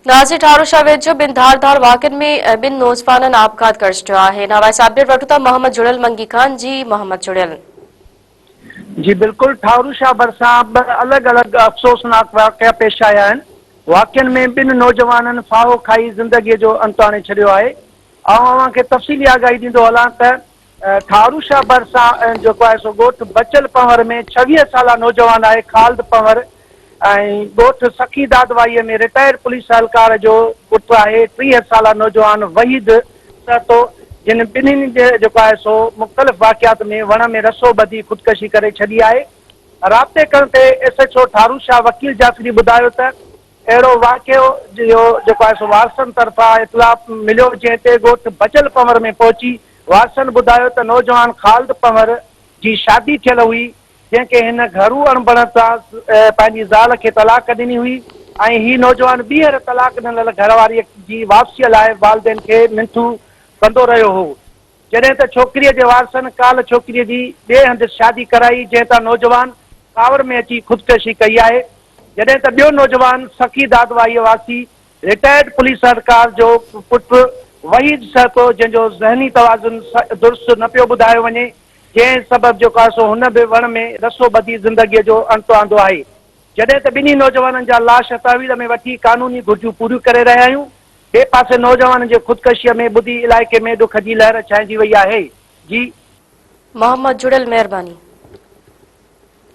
नाज़िर ठारूशा वेझो बिन धार वाक़िअनि में बिन नौजवाननि आपघात करे छॾियो आहे। हवाई अपडेट वठूं था मोहम्मद जुड़ियल मंगी खान जी। मोहम्मद जुड़ियल जी बिल्कुल, ठारूशा भरिसां अलग अलग अफ़सोसनाक वाक़िया पेश आया आहिनि। वाक़िअनि में ॿिनि नौजवाननि फाहो खाई ज़िंदगीअ जो अंत आणे छॾियो आहे। अव्हांखे तफ़सीली आगाही ॾींदो हलां त ठारूशा भरिसां जेको आहे सो ॻोठ बचल पंवर में 26 साला नौजवान आहे ख़ालिद पंवर ऐं ॻोठ सखी दादवाईअ में रिटायर्ड पुलिस एहलकार जो पुटु आहे 30 साला नौजवान वहीद सहतो, जिन ॿिन्हिनि जे जेको आहे सो मुख़्तलिफ़ वाक़ियात में वण में रसो ॿधी ख़ुदकशी करे छॾी आहे। राब्ते करण ते SHO ठारूशा वकील जाफ़री ॿुधायो त अहिड़ो वाक़ियो जो जेको आहे सो वारसनि तरफ़ां इतलाह मिलियो, जंहिं ते ॻोठ बचल पंवर में पहुची वारसनि ॿुधायो त नौजवान ख़ालिद पंवर जी शादी थियल हुई, जंहिंखे हिन घरू अणबण सां पंहिंजी ज़ाल खे तलाक ॾिनी हुई ऐं हीउ नौजवान ॿीहर तलाक ॾिनल घरवारीअ जी वापसीअ लाइ वालदेन खे मिंथू कंदो रहियो हो। जॾहिं त छोकिरीअ जे वारसनि काल्ह छोकिरीअ जी ॿिए हंधि शादी कराई, जंहिं तां नौजवान कांवर में अची ख़ुदकशी कई आहे। जॾहिं त ॿियो नौजवान सखी दादवाईअ वासी रिटायर्ड पुलिस एहलकार जो पुटु वहीद सहतो, जंहिंजो ज़हनी तवाज़ुन दुरुस्त न पियो ॿुधायो वञे, जंहिं सबबु जेको आहे सो हुन बि वण में रसो ॿधी ज़िंदगीअ जो अंत आंदो आहे। जॾहिं त ॿिन्ही नौजवाननि जा लाश तहवील में वठी कानूनी घुर्जूं पूरियूं करे रहिया आहियूं। ॿिए पासे नौजवान जे ख़ुदकशीअ में ॿुधी इलाइक़े में ॾुख जी लहर छाइंजी वई आहे। जी मोहम्मद जुड़ियल, मेहरबानी।